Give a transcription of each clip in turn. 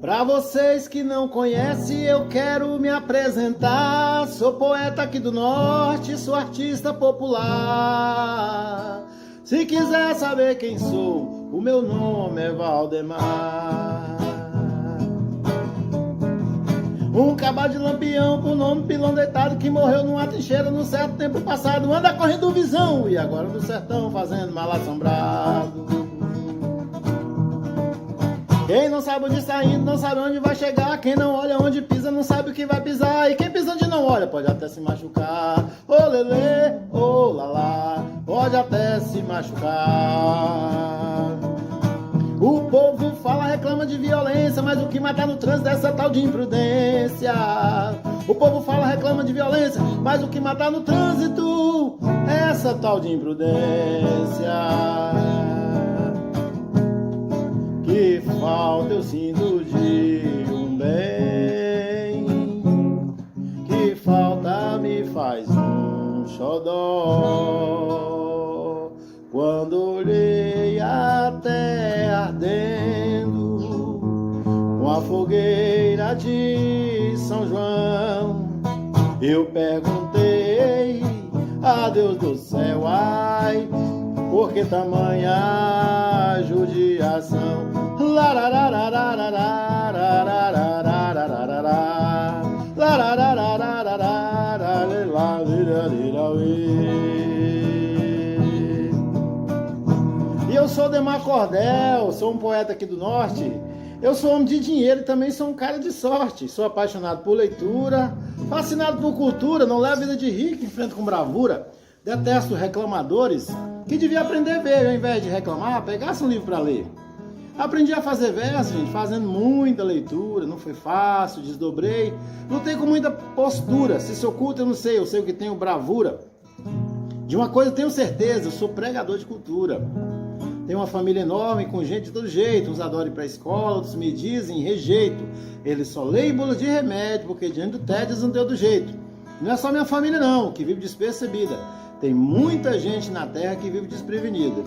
Pra vocês que não conhecem, eu quero me apresentar. Sou poeta aqui do norte, sou artista popular. Se quiser saber quem sou, o meu nome é Valdemar. Um cabal de lampião, por nome pilão deitado, que morreu numa trincheira no certo tempo passado. Anda correndo visão e agora no sertão fazendo mal assombrado. Quem não sabe onde está indo, não sabe onde vai chegar. Quem não olha onde pisa, não sabe o que vai pisar. E quem pisa onde não olha, pode até se machucar. Ô lelê, ô lalá, pode até se machucar. O povo fala, reclama de violência, mas o que mata no trânsito é essa tal de imprudência. O povo fala, reclama de violência, mas o que mata no trânsito é essa tal de imprudência. Que falta eu sinto de um bem, que falta me faz um xodó. Quando olhei a terra ardendo, com a fogueira de São João, eu perguntei a Deus do céu, ai, por que tamanha judiação? E eu sou Demar Cordel, sou um poeta aqui do norte. Eu sou homem de dinheiro e também sou um cara de sorte. Sou apaixonado por leitura, fascinado por cultura, não levo a vida de rico, enfrento com bravura. Detesto reclamadores que devia aprender a ver, ao invés de reclamar, pegasse um livro para ler. Aprendi a fazer verso, gente, fazendo muita leitura, não foi fácil, desdobrei, lutei com muita postura. Se sou culto, eu não sei, eu sei o que tenho bravura. De uma coisa eu tenho certeza, eu sou pregador de cultura. Tenho uma família enorme, com gente de todo jeito, uns adoram ir para a escola, outros me dizem rejeito. Eles só leem bula de remédio, porque diante do tédio eles não tem outro jeito. Não é só minha família não, que vive despercebida. Tem muita gente na terra que vive desprevenida.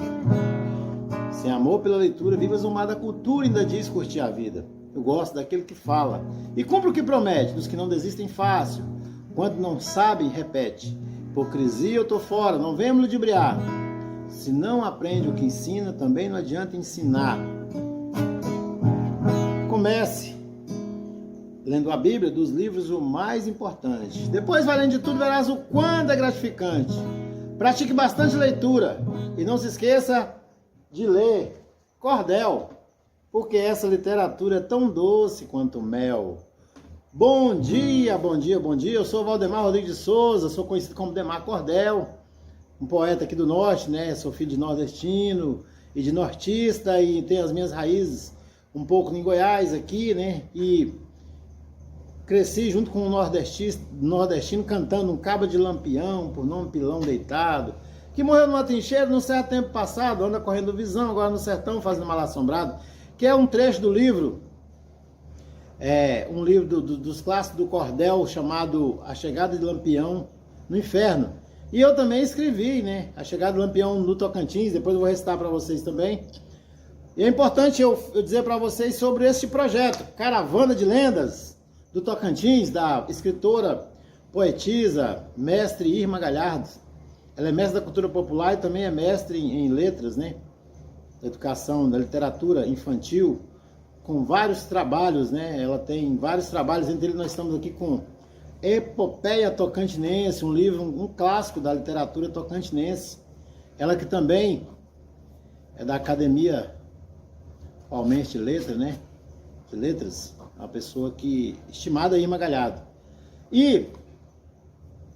Sem amor pela leitura, vive exumada da cultura e ainda diz curtir a vida. Eu gosto daquele que fala e cumpre o que promete, dos que não desistem fácil. Quando não sabem, repete. Hipocrisia eu tô fora, não venha me ludibriar. Se não aprende o que ensina, também não adianta ensinar. Comece lendo a Bíblia, dos livros o mais importante. Depois, além de tudo, verás o quanto é gratificante. Pratique bastante leitura e não se esqueça de ler Cordel, porque essa literatura é tão doce quanto mel. Bom dia, bom dia, bom dia. Eu sou Valdemar Rodrigues de Souza, sou conhecido como Demar Cordel, um poeta aqui do norte, né? Sou filho de nordestino e de nortista e tenho as minhas raízes um pouco em Goiás aqui, né? E cresci junto com um nordestino cantando um cabo de lampião, por nome Pilão Deitado, que morreu numa trincheira no certo tempo passado, anda correndo visão, agora no sertão fazendo mal assombrado, que é um trecho do livro, um livro dos clássicos do Cordel, chamado A Chegada de Lampião no Inferno. E eu também escrevi, né, A Chegada de Lampião no Tocantins, depois eu vou recitar para vocês também. E é importante eu dizer para vocês sobre este projeto, Caravana de Lendas do Tocantins, da escritora, poetisa, mestre Irma Galhardo. Ela é mestre da cultura popular e também é mestre em letras, né? Da educação, da literatura infantil, com vários trabalhos, né? Ela tem vários trabalhos, entre eles nós estamos aqui com Epopeia Tocantinense, um livro, um clássico da literatura tocantinense. Ela que também é da Academia Palmeiras de Letras, né? De Letras, uma pessoa que estimada Irma Galhardo. E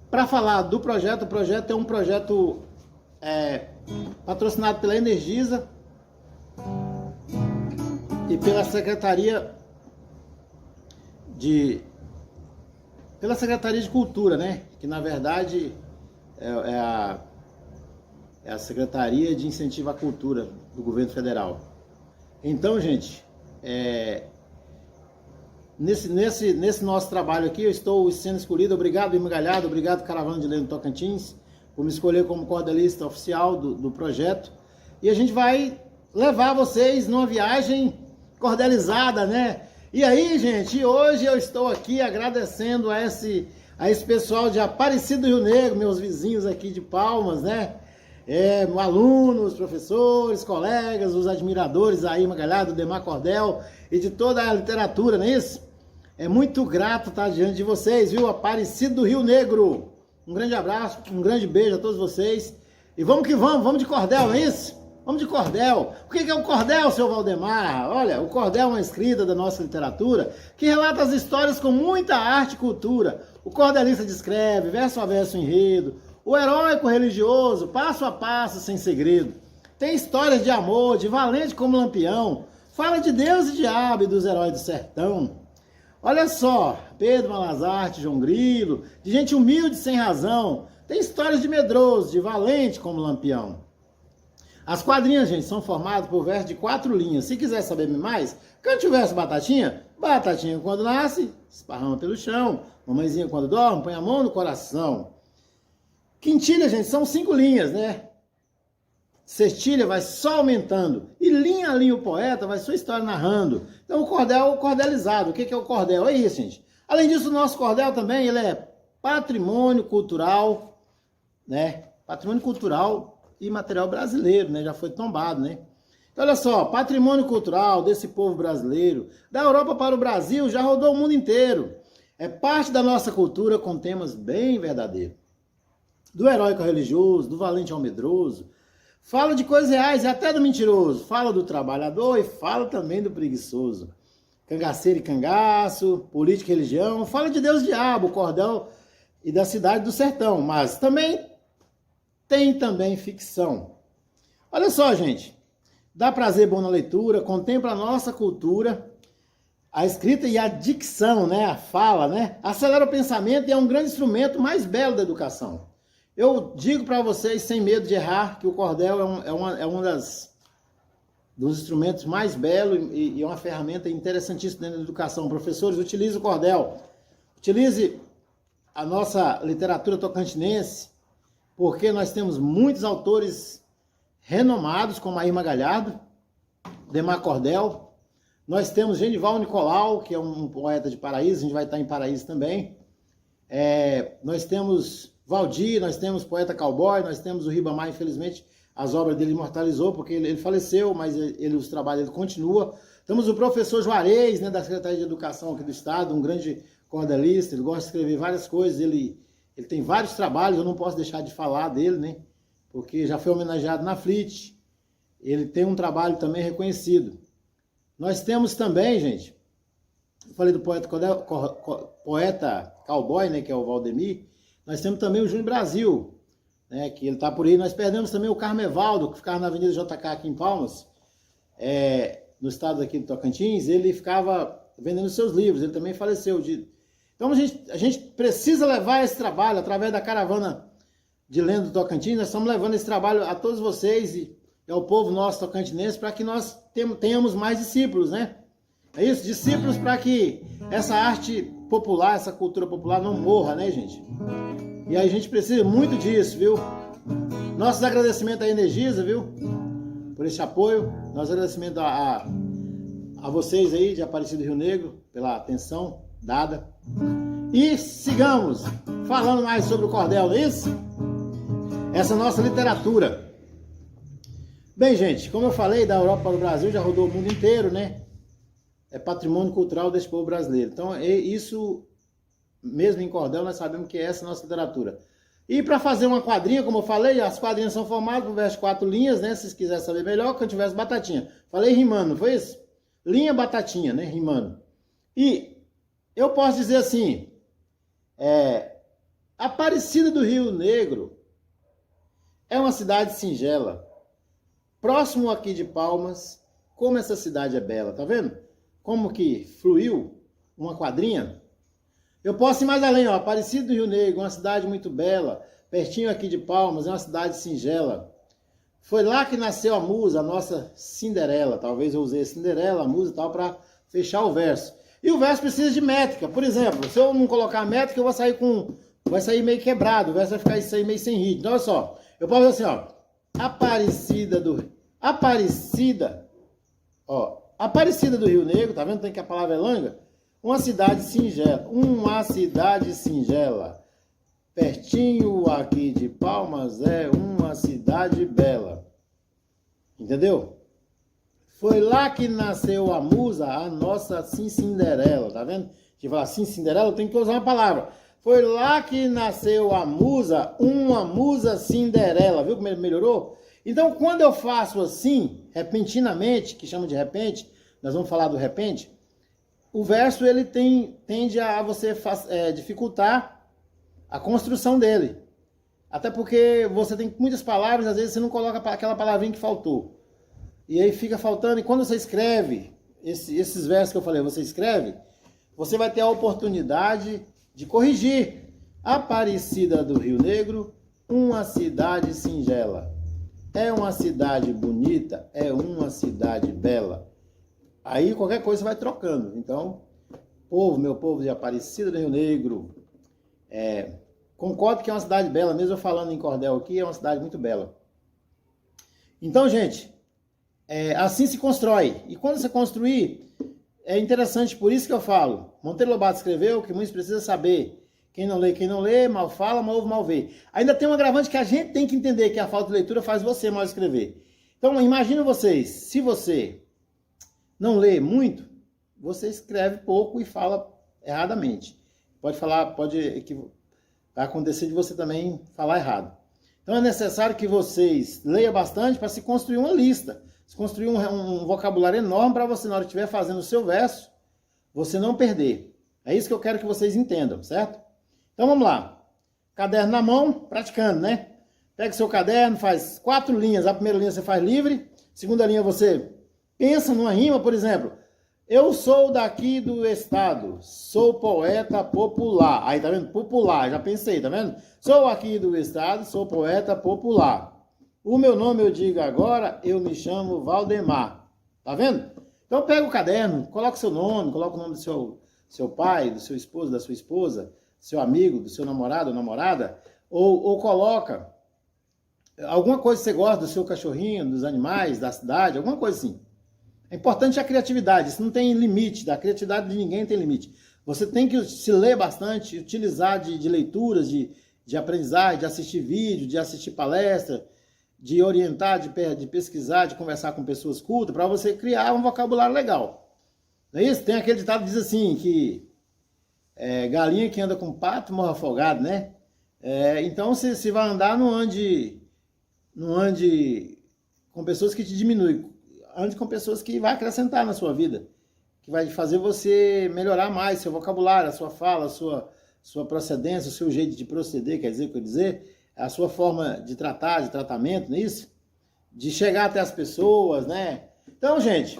para falar do projeto, o projeto é um projeto patrocinado pela Energisa e pela Secretaria de Cultura, né? Que na verdade é a Secretaria de Incentivo à Cultura do Governo Federal. Então, gente, nesse nosso trabalho aqui, eu estou sendo escolhido. Obrigado, Irma Galhardo, obrigado, Caravana de Lendas do Tocantins, por me escolher como cordelista oficial do projeto. E a gente vai levar vocês numa viagem cordelizada, né? E aí, gente, hoje eu estou aqui agradecendo a esse pessoal de Aparecido do Rio Negro, meus vizinhos aqui de Palmas, né? Alunos, professores, colegas, os admiradores aí, Magalhães, Demar Cordel e de toda a literatura, não é isso? É muito grato estar diante de vocês, viu? Aparecido do Rio Negro. Um grande abraço, um grande beijo a todos vocês. E vamos que vamos de cordel, não é isso? Vamos de cordel. O que é o cordel, seu Valdemar? Olha, o cordel é uma escrita da nossa literatura que relata as histórias com muita arte e cultura. O cordelista descreve, verso a verso, enredo. O heróico religioso, passo a passo, sem segredo. Tem histórias de amor, de valente como Lampião. Fala de Deus e diabo e dos heróis do sertão. Olha só, Pedro Malazarte, João Grilo, de gente humilde sem razão. Tem histórias de medroso, de valente como Lampião. As quadrinhas, gente, são formadas por versos de 4 linhas. Se quiser saber mais, cante o verso Batatinha. Batatinha quando nasce, esparrama pelo chão. Mamãezinha quando dorme, põe a mão no coração. Quintilha, gente, são 5 linhas, né? Sextilha vai só aumentando. E linha a linha o poeta vai sua história narrando. Então o cordel cordelizado. O que é o cordel? É isso, gente. Além disso, o nosso cordel também, ele é patrimônio cultural, né? Patrimônio cultural e material brasileiro, né? Já foi tombado, né? Então, olha só, patrimônio cultural desse povo brasileiro, da Europa para o Brasil, já rodou o mundo inteiro. É parte da nossa cultura com temas bem verdadeiros. Do heróico ao religioso, do valente ao medroso. Fala de coisas reais e até do mentiroso. Fala do trabalhador e fala também do preguiçoso. Cangaceiro e cangaço, política e religião. Fala de Deus e diabo, cordel e da cidade do sertão. Mas também tem também ficção. Olha só, gente. Dá prazer bom na leitura, contempla a nossa cultura, a escrita e a dicção, né? A fala, né? Acelera o pensamento e é um grande instrumento mais belo da educação. Eu digo para vocês, sem medo de errar, que o cordel é um dos instrumentos mais belos e é uma ferramenta interessantíssima dentro da educação. Professores, utilize o cordel. Utilize a nossa literatura tocantinense, porque nós temos muitos autores renomados, como Air Magalhães, Demar Cordel. Nós temos Genival Nicolau, que é um poeta de Paraíso, a gente vai estar em Paraíso também. Nós temos Valdir, nós temos Poeta Cowboy, nós temos o Ribamar, infelizmente, as obras dele imortalizou, porque ele faleceu, mas os trabalhos dele continuam. Temos o professor Juarez, né, da Secretaria de Educação aqui do Estado, um grande cordelista, ele gosta de escrever várias coisas, ele tem vários trabalhos, eu não posso deixar de falar dele, né, porque já foi homenageado na FLIT, ele tem um trabalho também reconhecido. Nós temos também, gente, eu falei do poeta Cowboy, né, que é o Valdemir. Nós temos também o Júnior Brasil, né, que ele está por aí. Nós perdemos também o Carmevaldo, que ficava na Avenida JK aqui em Palmas, no estado aqui do Tocantins. Ele ficava vendendo seus livros, ele também faleceu. Então a gente precisa levar esse trabalho através da caravana de lenda do Tocantins. Nós estamos levando esse trabalho a todos vocês e ao povo nosso tocantinense para que nós tenhamos mais discípulos, né? É isso, discípulos para que essa arte popular, essa cultura popular não morra, né, gente? E aí a gente precisa muito disso, viu? Nossos agradecimentos à Energisa, viu? Por esse apoio. Nossos agradecimentos a vocês aí de Aparecido do Rio Negro, pela atenção dada. E sigamos falando mais sobre o cordel, não é isso? Essa nossa literatura. Bem, gente, como eu falei, da Europa para o Brasil já rodou o mundo inteiro, né? É patrimônio cultural desse povo brasileiro. Então, isso, mesmo em cordel, nós sabemos que é essa nossa literatura. E para fazer uma quadrinha, como eu falei, as quadrinhas são formadas por verso de 4 linhas, né? Se vocês quiserem saber melhor, quando tivesse batatinha. Falei rimando, não foi isso? Linha, batatinha, né? Rimando. E eu posso dizer assim, Aparecida do Rio Negro é uma cidade singela. Próximo aqui de Palmas, como essa cidade é bela, tá vendo? Como que fluiu uma quadrinha. Eu posso ir mais além, ó. Aparecido do Rio Negro, uma cidade muito bela, pertinho aqui de Palmas, é uma cidade singela. Foi lá que nasceu a musa, a nossa Cinderela. Talvez eu usei Cinderela, a musa e tal, para fechar o verso. E o verso precisa de métrica. Por exemplo, se eu não colocar métrica, eu vou sair vai sair meio quebrado, o verso vai ficar isso aí meio sem ritmo. Então, olha só, eu posso dizer assim, ó. Aparecida, ó. Aparecida do Rio Negro, tá vendo? Tem que a palavra é langa. Uma cidade singela. Uma cidade singela. Pertinho aqui de Palmas é uma cidade bela. Entendeu? Foi lá que nasceu a musa, a nossa Cinderela, tá vendo? Se falar Cinderela, tem que usar uma palavra. Foi lá que nasceu a musa, uma musa Cinderela. Viu como ele melhorou? Então, quando eu faço assim, repentinamente, que chama de repente, nós vamos falar do repente, o verso ele tende a você dificultar a construção dele. Até porque você tem muitas palavras, às vezes você não coloca aquela palavrinha que faltou. E aí fica faltando, e quando você escreve, esses versos que eu falei, você escreve, você vai ter a oportunidade de corrigir. Aparecida do Rio Negro, uma cidade singela. É uma cidade bonita, é uma cidade bela. Aí qualquer coisa você vai trocando. Então, meu povo de Aparecida do Rio Negro, concordo que é uma cidade bela, mesmo eu falando em cordel aqui, é uma cidade muito bela. Então, gente, assim se constrói. E quando você construir, é interessante, por isso que eu falo. Monteiro Lobato escreveu que muitos precisam saber. Quem não lê, mal fala, mal ouve, mal vê. Ainda tem um agravante que a gente tem que entender, que a falta de leitura faz você mal escrever. Então, imagina vocês, se você não lê muito, você escreve pouco e fala erradamente. Vai acontecer de você também falar errado. Então, é necessário que vocês leiam bastante para se construir uma lista. Se construir um vocabulário enorme para você, na hora que estiver fazendo o seu verso, você não perder. É isso que eu quero que vocês entendam, certo? Então vamos lá. Caderno na mão, praticando, né? Pega seu caderno, faz 4 linhas. A primeira linha você faz livre. Segunda linha você pensa numa rima, por exemplo. Eu sou daqui do estado, sou poeta popular. Aí, tá vendo? Popular, já pensei, tá vendo? Sou aqui do estado, sou poeta popular. O meu nome eu digo agora, eu me chamo Valdemar. Tá vendo? Então pega o caderno, coloca o seu nome, coloca o nome do seu pai, do seu esposo, da sua esposa, seu amigo, do seu namorado ou namorada, ou coloca alguma coisa que você gosta do seu cachorrinho, dos animais, da cidade, alguma coisa assim. É importante a criatividade, isso não tem limite, da criatividade de ninguém tem limite. Você tem que se ler bastante, utilizar de leituras, de aprendizagem, de assistir vídeo, de assistir palestra, de orientar, de pesquisar, de conversar com pessoas cultas, para você criar um vocabulário legal. Não é isso? Tem aquele ditado que diz assim, que galinha que anda com pato morre afogado, né? Então, se vai andar, não ande com pessoas que te diminuem. Ande com pessoas que vai acrescentar na sua vida, que vai fazer você melhorar mais seu vocabulário, a sua fala, a sua procedência, o seu jeito de proceder, quer dizer, a sua forma de tratar, de tratamento, não é isso? De chegar até as pessoas, né? Então, gente,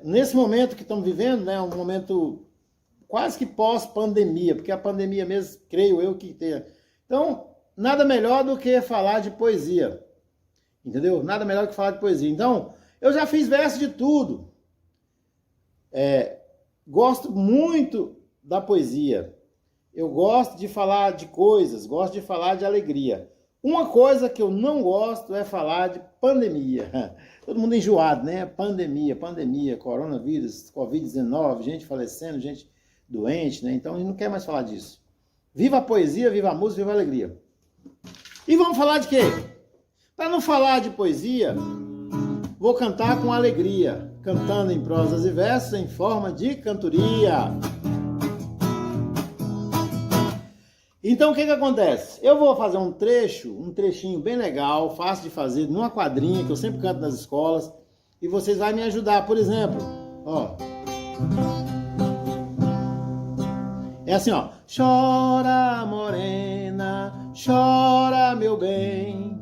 nesse momento que estamos vivendo, né, um momento quase que pós-pandemia, porque a pandemia mesmo, creio eu que tenha. Então, nada melhor do que falar de poesia. Entendeu? Nada melhor que falar de poesia. Então, eu já fiz verso de tudo. Gosto muito da poesia. Eu gosto de falar de coisas, gosto de falar de alegria. Uma coisa que eu não gosto é falar de pandemia. Todo mundo enjoado, né? Pandemia, coronavírus, Covid-19, gente falecendo, gente doente, né? Então, a gente não quer mais falar disso. Viva a poesia, viva a música, viva a alegria. E vamos falar de quê? Para não falar de poesia, vou cantar com alegria, cantando em prosas e versos em forma de cantoria. Então o que acontece? Eu vou fazer um trechinho bem legal, fácil de fazer, numa quadrinha que eu sempre canto nas escolas, e vocês vão me ajudar. Por exemplo, ó. É assim, ó. Chora, morena, chora, meu bem.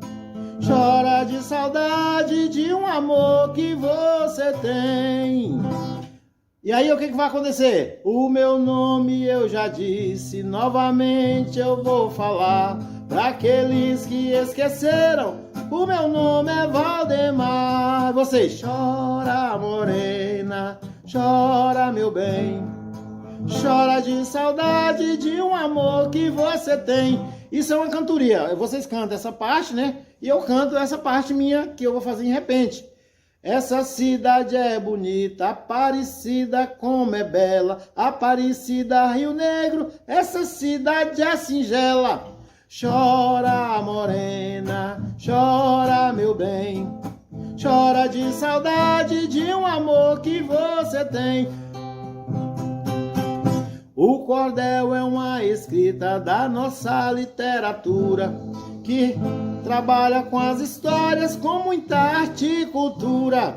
Chora de saudade de um amor que você tem. E aí o que vai acontecer? O meu nome eu já disse, novamente eu vou falar. Para aqueles que esqueceram, o meu nome é Valdemar. Vocês, chora morena, chora meu bem. Chora de saudade de um amor que você tem. Isso é uma cantoria. Vocês cantam essa parte, né? E eu canto essa parte minha que eu vou fazer em repente. Essa cidade é bonita, Aparecida como é bela, Aparecida, Rio Negro, essa cidade é singela. Chora, morena, chora, meu bem, chora de saudade de um amor que você tem. O cordel é uma escrita da nossa literatura, que trabalha com as histórias com muita arte e cultura.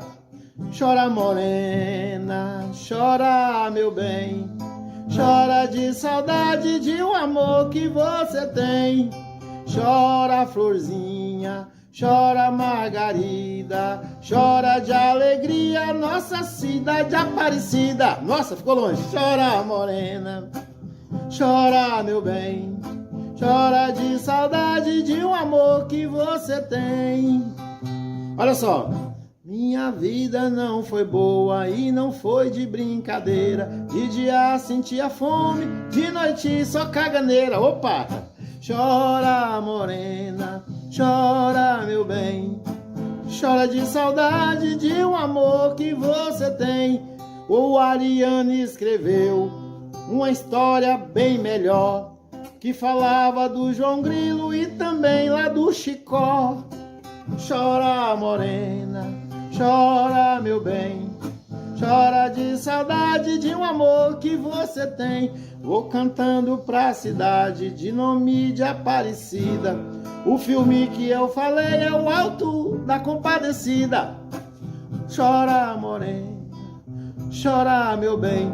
Chora, morena, chora, meu bem, chora de saudade de um amor que você tem. Chora, florzinha, chora, Margarida, chora de alegria, nossa cidade Aparecida. Nossa, ficou longe. Chora, morena, chora, meu bem, chora de saudade de um amor que você tem. Olha só. Minha vida não foi boa e não foi de brincadeira. De dia sentia fome, de noite só caganeira. Opa! Chora, morena, chora, meu bem, chora de saudade de um amor que você tem. O Ariane escreveu uma história bem melhor, que falava do João Grilo e também lá do Chicó. Chora, morena, chora, meu bem, chora de saudade de um amor que você tem. Vou cantando pra cidade de nome de Aparecida. O filme que eu falei é o Alto da Compadecida. Chora, morena, chora, meu bem,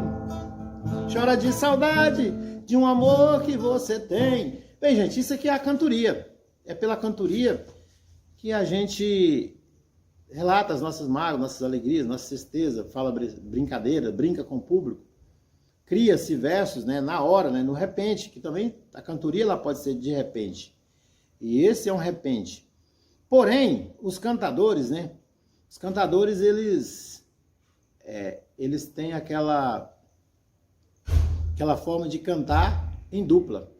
chora de saudade de um amor que você tem. Bem, gente, isso aqui é a cantoria. É pela cantoria que a gente relata as nossas mágoas, nossas alegrias, nossa tristeza, fala brincadeira, brinca com o público, cria-se versos, né, na hora, né, no repente, que também a cantoria ela pode ser de repente. E esse é um repente. Porém, os cantadores, né, os cantadores, eles têm aquela forma de cantar em dupla.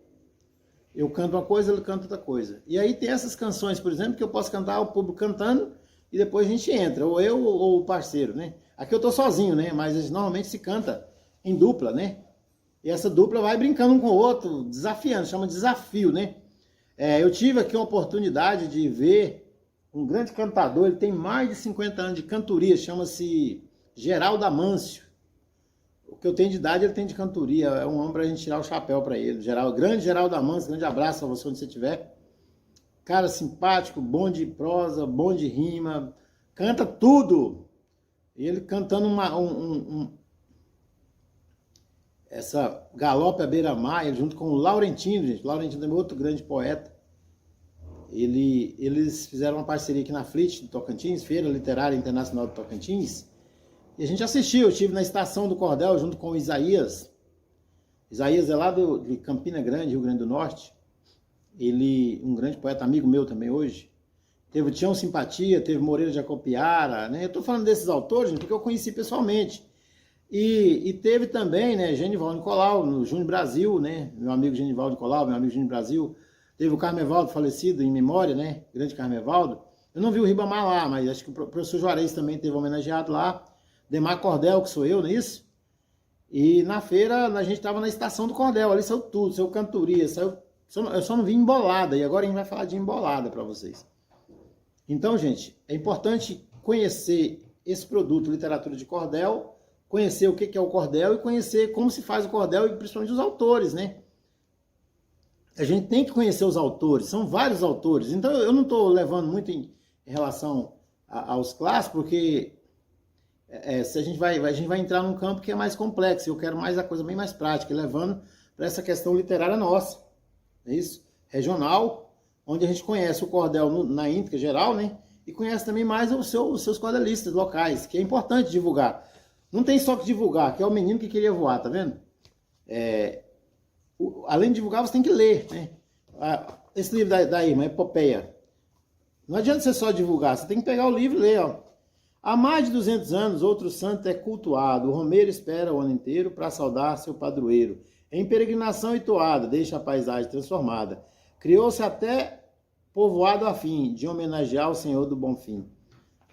Eu canto uma coisa, ele canta outra coisa. E aí tem essas canções, por exemplo, que eu posso cantar o público cantando e depois a gente entra, ou eu ou o parceiro, né? Aqui eu tô sozinho, né? Mas normalmente se canta em dupla, né? E essa dupla vai brincando um com o outro, desafiando, chama de desafio, né? Eu tive aqui uma oportunidade de ver um grande cantador, ele tem mais de 50 anos de cantoria, chama-se Geraldo Amâncio. O que eu tenho de idade, ele tem de cantoria, é um homem pra gente tirar o chapéu pra ele. Grande Geraldo Amâncio, grande abraço a você onde você estiver. Cara simpático, bom de prosa, bom de rima, canta tudo. E ele cantando essa Galope à Beira-Mar, junto com o Laurentino, gente. O Laurentino também é outro grande poeta. Eles fizeram uma parceria aqui na FLIT do Tocantins, Feira Literária Internacional do Tocantins. E a gente assistiu, eu estive na Estação do Cordel junto com o Isaías. Isaías é lá de Campina Grande, Rio Grande do Norte. Ele, um grande poeta, amigo meu também hoje. Teve o Tião Simpatia, teve Moreira de Acopiara, né? Eu estou falando desses autores, gente, porque eu conheci pessoalmente. E teve também, né, Genivaldo Nicolau, no Júnior Brasil, né? Meu amigo Genivaldo Nicolau, meu amigo Júnior Brasil. Teve o Carmevaldo, falecido em memória, né? Grande Carmevaldo. Eu não vi o Ribamar lá, mas acho que o professor Juarez também teve homenageado lá. Demar Cordel, que sou eu, não é isso? E na feira, a gente estava na Estação do Cordel, ali saiu tudo, saiu cantoria, saiu... Eu só não vi embolada, e agora a gente vai falar de embolada para vocês. Então, gente, é importante conhecer esse produto, literatura de cordel, conhecer o que é o cordel e conhecer como se faz o cordel e principalmente os autores, né? A gente tem que conhecer os autores, são vários autores. Então, eu não estou levando muito em relação aos clássicos, porque se a gente vai entrar num campo que é mais complexo, eu quero mais a coisa bem mais prática, levando para essa questão literária nossa. É isso? Regional, onde a gente conhece o cordel na íntegra geral, né? E conhece também mais os seus cordelistas locais, que é importante divulgar. Não tem só que divulgar, que é o menino que queria voar, tá vendo? Além de divulgar, você tem que ler, né? Esse livro da irmã, Epopeia. Não adianta você só divulgar, você tem que pegar o livro e ler, ó. Há mais de 200 anos, outro santo é cultuado. O romeiro espera o ano inteiro para saudar seu padroeiro. Em peregrinação e toada, deixa a paisagem transformada. Criou-se até povoado a fim de homenagear o Senhor do Bom Fim.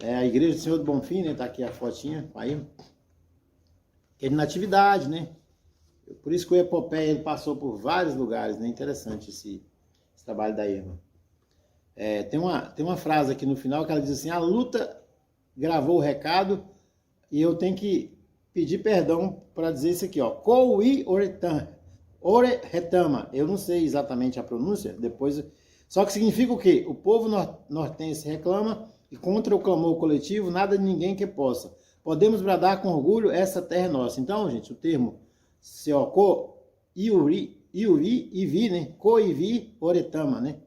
É a Igreja do Senhor do Bonfim, né? Tá aqui a fotinha, aí. Ele na atividade, né? Por isso que o Epopeia ele passou por vários lugares, né? Interessante esse trabalho da Irma. Tem uma frase aqui no final que ela diz assim: a luta gravou o recado e eu tenho que pedir perdão para dizer isso aqui, ó. Kouí Oretama. Eu não sei exatamente a pronúncia, depois. Só que significa o quê? O povo nortense reclama e contra o clamor coletivo, nada de ninguém que possa. Podemos bradar com orgulho, essa terra é nossa. Então, gente, o termo Seoko Iuri, Ivi, né? Koivi Oretama, né?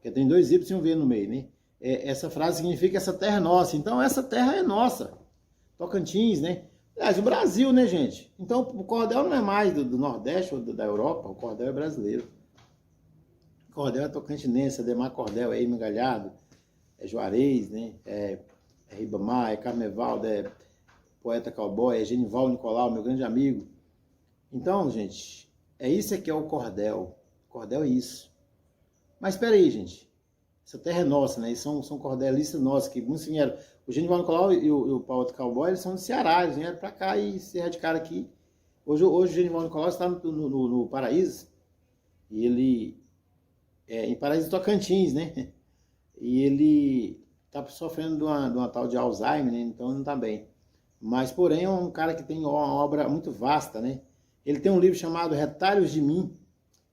Que tem 2 Y e um V no meio, né? Essa frase significa essa terra é nossa. Então, essa terra é nossa. Tocantins, né? Aliás, o Brasil, né, gente? Então, o cordel não é mais do Nordeste ou da Europa, o cordel é brasileiro. O cordel é tocantinense, é Demar Cordel, é Irma Galhardo, é Juarez, né? É Ribamar, é Carmevaldo, é Poeta Cowboy, é Genival Nicolau, meu grande amigo. Então, gente, isso que é o cordel. O cordel é isso. Mas espera aí, gente. Essa terra é nossa, né? Eles são cordelistas nossos, que muitos vieram. O Genival Nicolau e o Poeta Cowboy, eles são de Ceará, eles vieram pra cá e se radicaram aqui. Hoje o Genival Nicolau está no Paraíso. E ele em Paraíso Tocantins, né? E ele tá sofrendo de uma tal de Alzheimer, né? Então não tá bem. Mas, porém, é um cara que tem uma obra muito vasta, né? Ele tem um livro chamado Retalhos de Mim.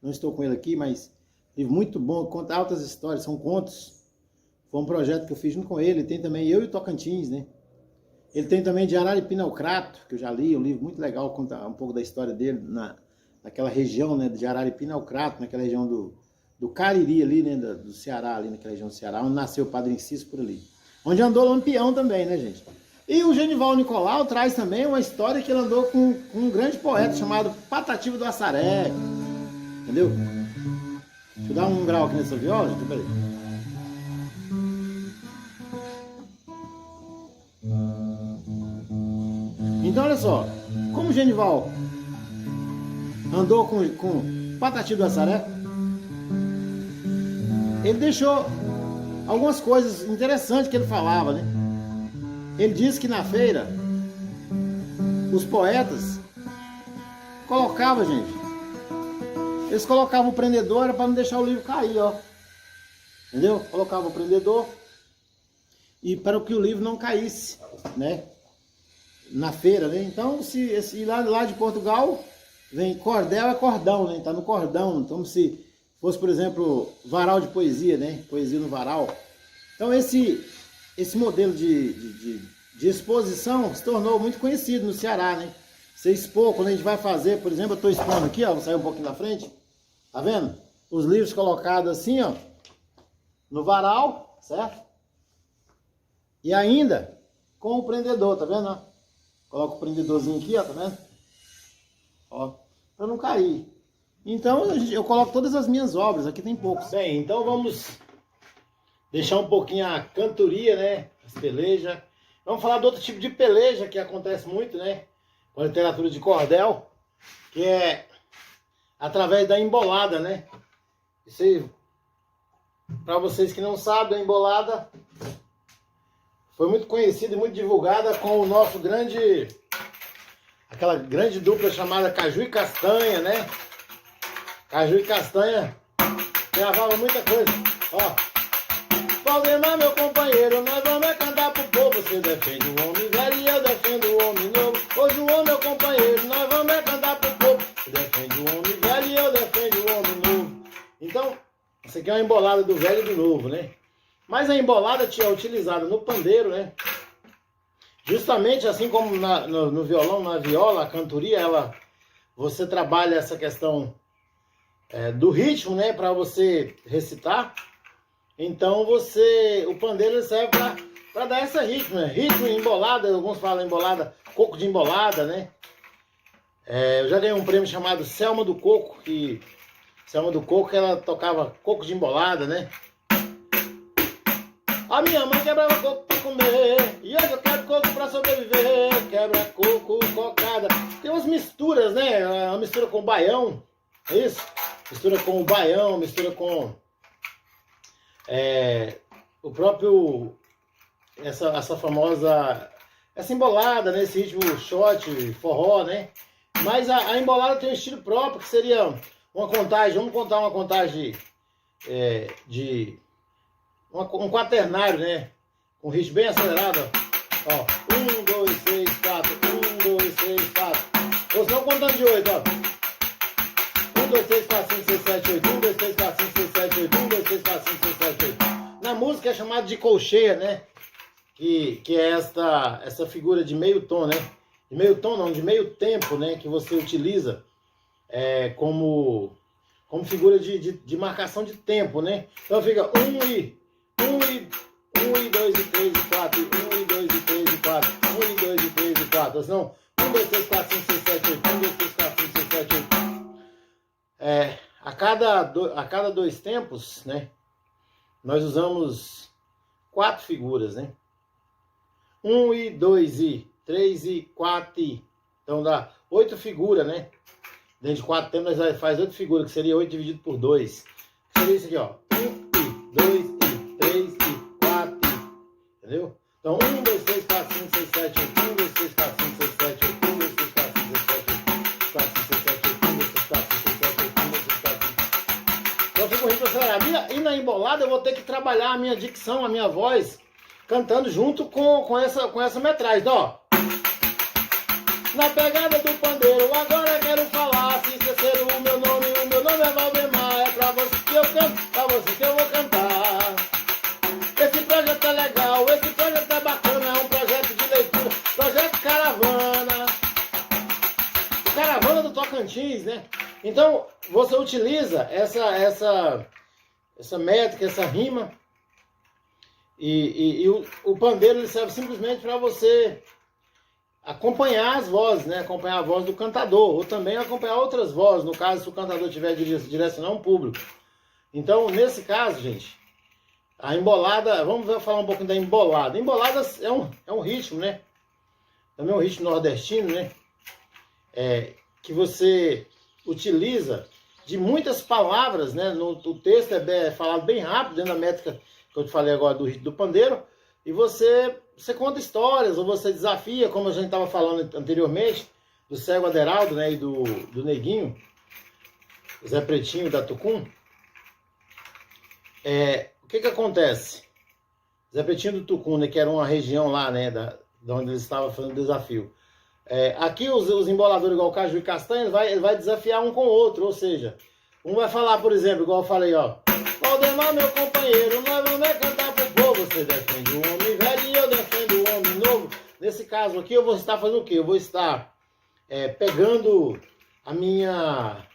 Não estou com ele aqui, mas livro muito bom, conta altas histórias, são contos. Foi um projeto que eu fiz junto com ele. Tem também Eu e Tocantins, né? Ele tem também de Araripina ao Crato, que eu já li, um livro muito legal, conta um pouco da história dele naquela região, né? De Araripina ao Crato, naquela região do Cariri ali, né? Do Ceará, ali naquela região do Ceará, onde nasceu o Padre Inciso por ali. Onde andou Lampião também, né, gente? E o Genival Nicolau traz também uma história que ele andou com um grande poeta chamado Patativa do Assaré. Entendeu? Deixa eu dar um grau aqui nessa viola, gente. Peraí. Então, olha só. Como o Genival andou com Patativa do Assaré, ele deixou algumas coisas interessantes que ele falava, né? Ele disse que na feira os poetas colocavam, gente, eles colocavam o prendedor para não deixar o livro cair, ó. Entendeu? Colocavam o prendedor e para que o livro não caísse, né? Na feira, né? Então, se lá de Portugal vem cordel é cordão, né? Tá no cordão. Então, se fosse, por exemplo, varal de poesia, né? Poesia no varal. Então, esse modelo de exposição se tornou muito conhecido no Ceará, né? Você expor, quando a gente vai fazer, por exemplo, eu estou expondo aqui, ó, vou sair um pouquinho da frente, tá vendo? Os livros colocados assim, ó, no varal, certo? E ainda com o prendedor, tá vendo? Ó? Coloca o prendedorzinho aqui, ó, tá vendo? Ó, para não cair. Então, eu coloco todas as minhas obras, aqui tem poucos. Bem, então vamos deixar um pouquinho a cantoria, né? As pelejas. Vamos falar de outro tipo de peleja que acontece muito, né? Com a literatura de cordel, que é através da embolada, né? Para vocês que não sabem, a embolada foi muito conhecida e muito divulgada com o nosso aquela grande dupla chamada Caju e Castanha, né? Caju e Castanha gravava muita coisa, ó. Valdemar, meu companheiro, nós vamos cantar pro povo. Você defende o homem velho e eu defendo o homem novo. Hoje o homem, meu companheiro, nós vamos cantar pro povo. Você defende o homem velho e eu defendo o homem novo. Então, isso aqui é uma embolada do velho e do novo, né? Mas a embolada é utilizada no pandeiro, né? Justamente assim como no violão, na viola, a cantoria, você trabalha essa questão do ritmo, né? Para você recitar. Então o pandeiro serve para dar esse ritmo, né? Ritmo embolada, alguns falam embolada, coco de embolada, né? Eu já ganhei um prêmio chamado Selma do Coco, Selma do Coco, ela tocava coco de embolada, né? A minha mãe quebrava coco para comer, e hoje eu quero coco para sobreviver. Quebra coco, cocada. Tem umas misturas, né? Uma mistura com o baião, é isso? Mistura com o baião, mistura com o próprio essa famosa, essa embolada, né? Esse ritmo shot, forró, né? Mas a embolada tem um estilo próprio, que seria uma contagem, vamos contar uma contagem um quaternário, né? Com ritmo bem acelerado, ó. 1, 2, 3, 4, 1, 2, 3, 4. Ou senão contando de 8, ó. 1, 2, 3, 4, 5, 6, 7, 8. 1, 2, 3, 4, 5, 6, 7, 8. 1, 2, 3, 4, 5, 6, 7, 8. Na música é chamado de colcheia, né? Que é essa figura de meio tom, né? De meio tom não, de meio tempo, né? Que você utiliza como figura de marcação de tempo, né? Então fica 1 e 2 e 3 e 4, 1 e 2 e 3 e 4, 1 e 2 e 3 e 4. Senão, 1, 2, 3, 4, 5, 6, 7, 8, 1, 2, 3, 4, 5, 6, 7, 8. A cada dois tempos, né? Nós usamos 4 figuras, né? 1 e 2 e 3 e 4 e. Então dá 8 figuras, né? Dentro de 4 tempos nós faz 8 figuras, que seria 8 dividido por 2. Seria isso aqui, ó. 1 e 2 e 3 e 4 e. Entendeu? Então 1, 2, 3, 4, 5, 6, 7, 8. 1, 2, 3, 4, 5, 6, 7, 8. 1, 2, 3, 4, 5, 6, 7, 8. 4, 5, 6, 7, 8. 1, 2, 3, 4, 5, 6, 7, 8. 1, 2, 3, 4, 5. Então fica um ritmo acelerado. E na embolada eu vou ter que trabalhar a minha dicção, a minha voz, cantando junto com essa metragem. Então, ó. Na pegada do pandeiro, agora quero falar. Se esqueceram o meu nome é Valdemar. É pra você que eu canto, pra você que eu vou cantar. Esse projeto é legal, esse projeto é bacana. É um projeto de leitura, projeto Caravana. Caravana do Tocantins, né? Então, você utiliza essa métrica, essa rima. E o pandeiro ele serve simplesmente para você acompanhar as vozes, né? Acompanhar a voz do cantador, ou também acompanhar outras vozes, no caso, se o cantador estiver direcionando um público. Então, nesse caso, gente, a embolada, vamos falar um pouquinho da embolada. Embolada é um ritmo, né? Também é um ritmo nordestino, né? Que você utiliza de muitas palavras, né? O texto é falado bem rápido, dentro da métrica que eu te falei agora do pandeiro, e você conta histórias, ou você desafia, como a gente estava falando anteriormente, do Cego Aderaldo, né, e do Neguinho, Zé Pretinho da Tucum. O que acontece? Zé Pretinho do Tucum, né, que era uma região lá, né, da onde eles estavam fazendo o desafio. Aqui os emboladores, igual Caju e Castanha, ele vai desafiar um com o outro, ou seja, um vai falar, por exemplo, igual eu falei, ó, Valdemar, meu companheiro, nós vamos cantar pro povo. Você defende o homem velho e eu defendo o homem novo. Nesse caso aqui, eu vou estar fazendo o quê? Eu vou estar pegando a minha...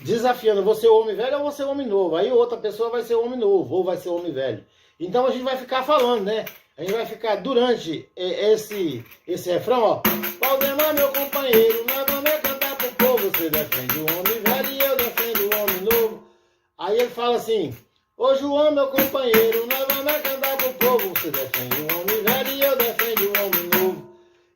desafiando, vou ser o homem velho ou vou ser o homem novo. Aí outra pessoa vai ser o homem novo ou vai ser o homem velho. Então a gente vai ficar falando, né? A gente vai ficar durante esse refrão, ó. Valdemar, meu companheiro, nós vamos cantar pro povo. Você defende o homem velho e eu defendo o homem novo. Aí ele fala assim, ô João, meu companheiro, nós vamos cantar pro povo. Você defende o homem velho e eu defendo o homem novo.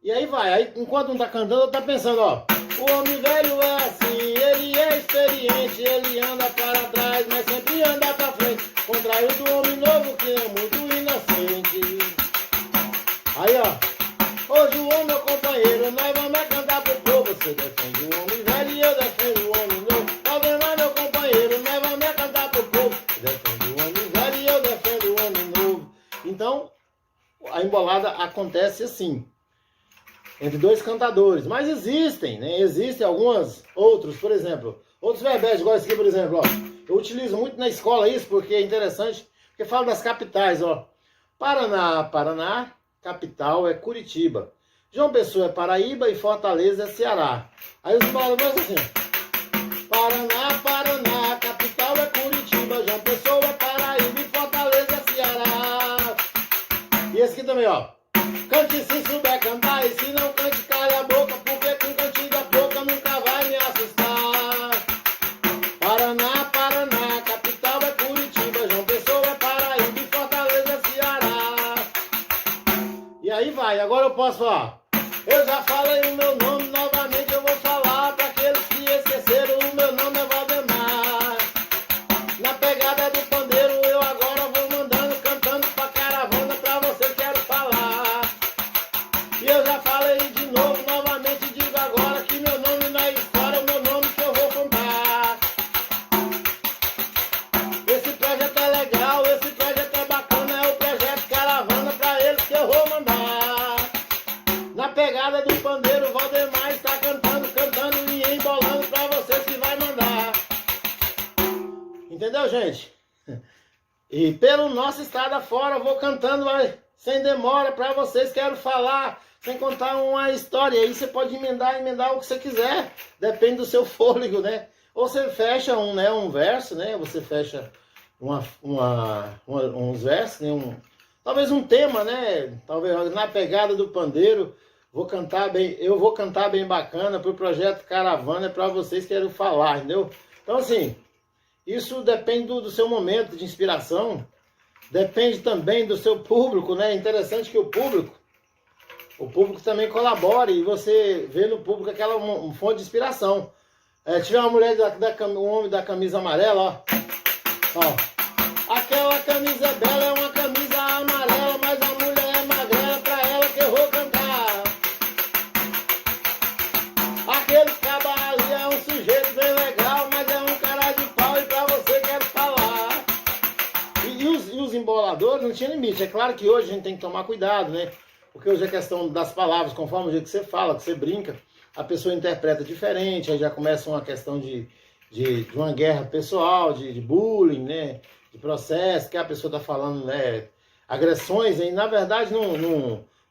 E aí vai, aí enquanto um tá cantando, outro tá pensando, ó. O homem velho é assim, ele é experiente, ele anda para trás, mas sempre anda pra frente. Contrário do homem novo que é muito inocente. Aí ó, ô João, meu companheiro, nós vamos cantar pro povo. Você defende o homem velho e eu defendo o homem novo. Valdemar, meu companheiro, nós vamos cantar pro povo. Você defende o homem velho e eu defendo o homem novo. Então, a embolada acontece assim, entre dois cantadores. Mas existem, né? Existem algumas outros, por exemplo, outros verbéis, igual esse aqui, por exemplo, ó. Eu utilizo muito na escola isso, porque é interessante, porque fala das capitais, ó. Paraná, capital é Curitiba. João Pessoa é Paraíba e Fortaleza é Ceará. Aí os emboladores assim, Paraná, capital é Curitiba. João Pessoa é Paraíba e Fortaleza é Ceará. E esse aqui também, ó. Cante se souber cantar, e se não cante, cala a boca, porque com cantiga pouca nunca vai me assustar. Paraná, capital é Curitiba. João Pessoa é Paraíba e Fortaleza é Ceará. E aí vai, agora eu posso falar. Eu já falei o meu nome, novamente eu vou falar para aqueles que esqueceram, o meu nome é Valdemar. Na pegada do pandeiro eu agora vou mandando, cantando pra caravana pra você Na pegada do pandeiro, o Valdemar está cantando, cantando e embolando pra vocês que vai mandar. Entendeu, gente? E pelo nosso estado afora, eu vou cantando sem demora pra vocês, quero falar, sem contar uma história. Aí você pode emendar o que você quiser, depende do seu fôlego, né? Ou você fecha um verso, né? Você fecha uns versos, né? Talvez um tema, né? Talvez na pegada do pandeiro, eu vou cantar bem bacana pro projeto Caravana, para vocês que querem falar, entendeu? Então assim, isso depende do seu momento de inspiração, depende também do seu público, né? É interessante que o público também colabore e você vê no público aquela fonte de inspiração. Tiver uma mulher um homem da camisa amarela, ó. Aquela camisa bela é uma camisa amarela, mas a mulher é magrela, pra ela que eu vou cantar. Aquele caba ali é um sujeito bem legal, mas é um cara de pau e pra você quero falar. E os emboladores não tinha limite. É claro que hoje a gente tem que tomar cuidado, né? Porque hoje é questão das palavras, conforme o jeito que você fala, que você brinca, a pessoa interpreta diferente, aí já começa uma questão de uma guerra pessoal, de bullying, né? De processo, que a pessoa está falando, né? Agressões, e na verdade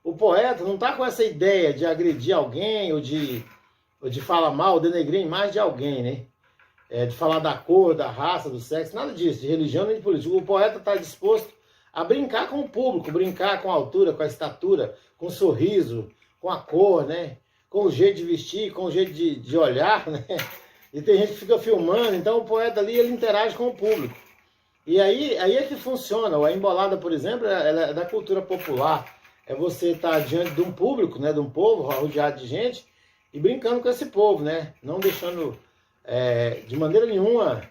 o poeta não está com essa ideia de agredir alguém ou de falar mal, denegrir a imagem de alguém, né? De falar da cor, da raça, do sexo, nada disso, de religião nem de política. O poeta está disposto a brincar com o público, brincar com a altura, com a estatura, com o sorriso, com a cor, né? Com o jeito de vestir, com o jeito de olhar, né? E tem gente que fica filmando, então o poeta ali, ele interage com o público. E aí é que funciona. A embolada, por exemplo, ela é da cultura popular. É você estar diante de um público, né? De um povo rodeado de gente e brincando com esse povo, né? Não deixando, de maneira nenhuma,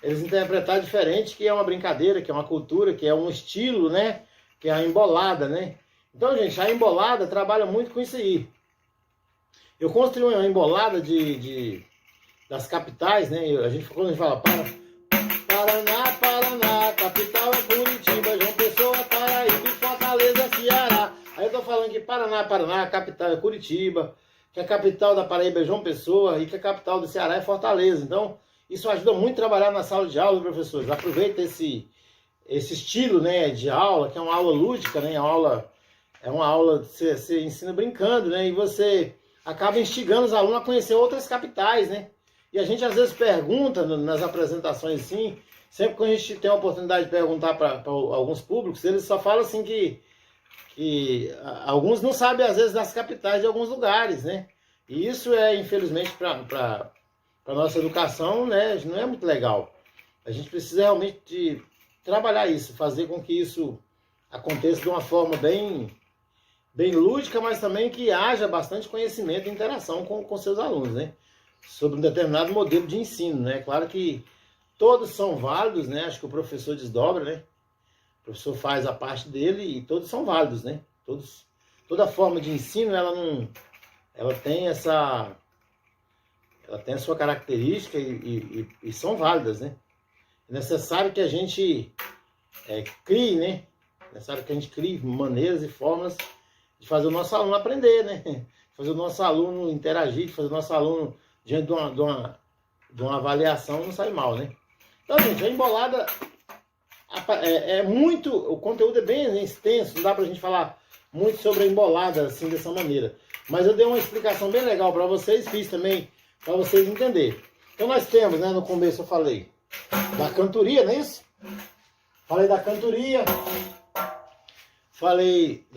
eles interpretar diferente, que é uma brincadeira, que é uma cultura, que é um estilo, né? Que é a embolada, né? Então, gente, a embolada trabalha muito com isso aí. Eu construí uma embolada das capitais, né? Quando a gente fala Paraná, capital é Curitiba, João Pessoa, Paraíba, Fortaleza, Ceará. Aí eu tô falando que Paraná, capital é Curitiba, que a capital da Paraíba é João Pessoa e que a capital do Ceará é Fortaleza. Então, isso ajuda muito a trabalhar na sala de aula, professores. Aproveita esse estilo, né, de aula, que é uma aula lúdica, né? É uma aula que você ensina brincando, né? E você acaba instigando os alunos a conhecer outras capitais, né? E a gente às vezes pergunta nas apresentações assim, sempre que a gente tem a oportunidade de perguntar para alguns públicos, eles só falam assim que alguns não sabem às vezes das capitais de alguns lugares, né? E isso infelizmente, para a nossa educação, né, não é muito legal. A gente precisa realmente de trabalhar isso, fazer com que isso aconteça de uma forma bem lúdica, mas também que haja bastante conhecimento e interação com seus alunos, né? Sobre um determinado modelo de ensino, né? Claro que todos são válidos, né? Acho que o professor desdobra, né? O professor faz a parte dele e todos são válidos, né? Toda forma de ensino, ela tem a sua característica e são válidas, né? É necessário que a gente crie, né? É necessário que a gente crie maneiras e formas de fazer o nosso aluno aprender, né? De fazer o nosso aluno interagir, de fazer o nosso aluno diante de uma avaliação não sai mal, né? Então, gente, a embolada o conteúdo é bem extenso, não dá pra gente falar muito sobre a embolada assim, dessa maneira. Mas eu dei uma explicação bem legal para vocês, fiz também para vocês entenderem. Então nós temos, né, no começo eu falei da cantoria, não é isso? Falei da cantoria, falei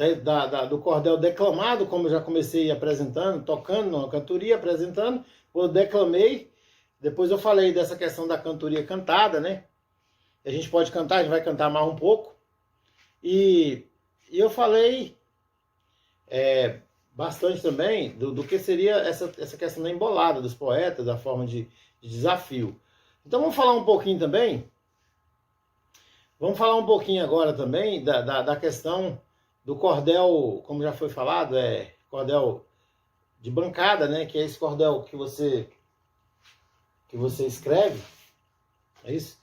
do cordel declamado, como eu já comecei apresentando, tocando na cantoria, apresentando, eu declamei, depois eu falei dessa questão da cantoria cantada, né? A gente pode cantar, a gente vai cantar mais um pouco. E eu falei bastante também do que seria essa questão da embolada dos poetas, da forma de desafio. Então vamos falar um pouquinho também. Vamos falar um pouquinho agora também da questão do cordel, como já foi falado, cordel de bancada, né? Que é esse cordel que você escreve, é isso?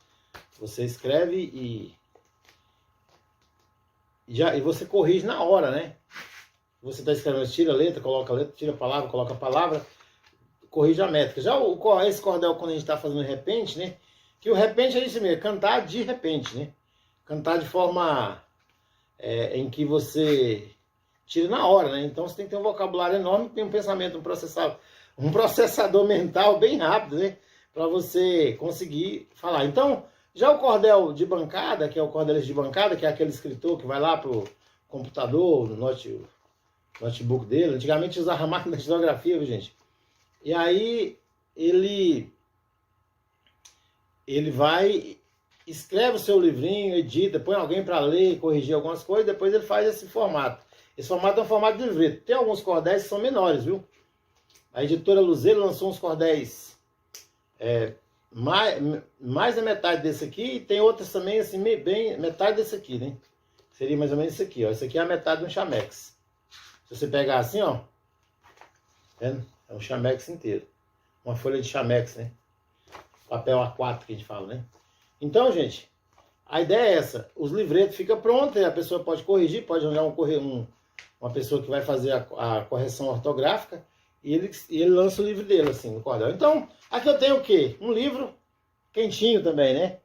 Você escreve e você corrige na hora, né? você está escrevendo, tira a letra, coloca a letra, tira a palavra, coloca a palavra, corrige a métrica. Já esse cordel, quando a gente está fazendo repente, né? Que o repente é isso mesmo, cantar de repente, né? Cantar de forma em que você tira na hora, né? Então você tem que ter um vocabulário enorme, tem um pensamento, um processador mental bem rápido, né? Para você conseguir falar. Então, já o cordel de bancada, que é o cordelista de bancada, que é aquele escritor que vai lá pro computador, no notebook dele, antigamente usava a máquina de estilografia, viu, gente? E aí ele vai, escreve o seu livrinho, edita, põe alguém para ler, corrigir algumas coisas, depois ele faz esse formato. Esse formato é um formato de livreto. Tem alguns cordéis que são menores, viu? A editora Luzeiro lançou uns cordéis mais da metade desse aqui, e tem outros também, assim, bem metade desse aqui, né? Seria mais ou menos esse aqui, ó. Esse aqui é a metade de um chamex. Se você pegar assim, ó, é um chamex inteiro. Uma folha de chamex, né? Papel A4 que a gente fala, né? Então, gente, a ideia é essa. Os livretos ficam prontos, a pessoa pode corrigir, pode arranjar uma pessoa que vai fazer a correção ortográfica, e ele lança o livro dele, assim, no cordel. Então, aqui eu tenho o quê? Um livro quentinho também, né?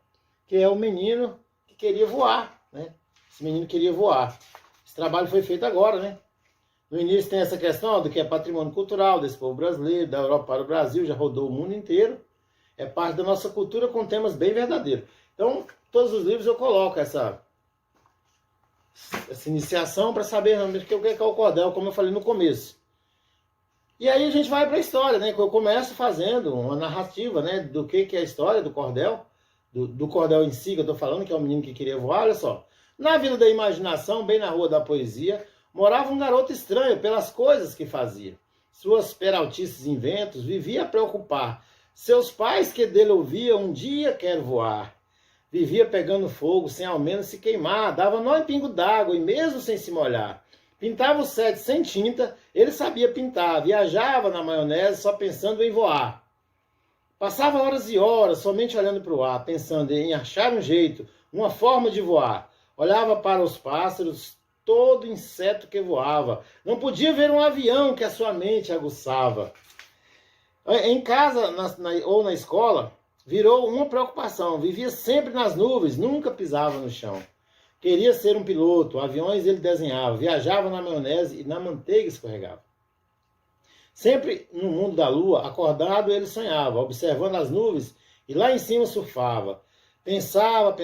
Que é o menino que queria voar, né? Esse menino queria voar. Esse trabalho foi feito agora, né? No início tem essa questão do que é patrimônio cultural desse povo brasileiro, da Europa para o Brasil, já rodou o mundo inteiro. É parte da nossa cultura com temas bem verdadeiros. Então, todos os livros eu coloco essa iniciação para saber realmente o que é o cordel, como eu falei no começo. E aí a gente vai para a história, né? Eu começo fazendo uma narrativa, né? Do que é a história do cordel, do cordel em si, que eu estou falando, que é o menino que queria voar. Olha só. Na Vila da Imaginação, bem na Rua da Poesia, morava um garoto estranho pelas coisas que fazia. Suas peraltices inventos vivia a preocupar. Seus pais que dele ouviam, um dia quer voar. Vivia pegando fogo sem ao menos se queimar, dava nó em pingo d'água e mesmo sem se molhar. Pintava o set sem tinta, ele sabia pintar, viajava na maionese só pensando em voar. Passava horas e horas somente olhando para o ar, pensando em achar um jeito, uma forma de voar. Olhava para os pássaros, todo inseto que voava. Não podia ver um avião que a sua mente aguçava. Em casa ou na escola, virou uma preocupação. Vivia sempre nas nuvens, nunca pisava no chão. Queria ser um piloto, aviões ele desenhava, viajava na maionese e na manteiga escorregava. Sempre no mundo da lua, acordado ele sonhava, observando as nuvens e lá em cima surfava. Pensava,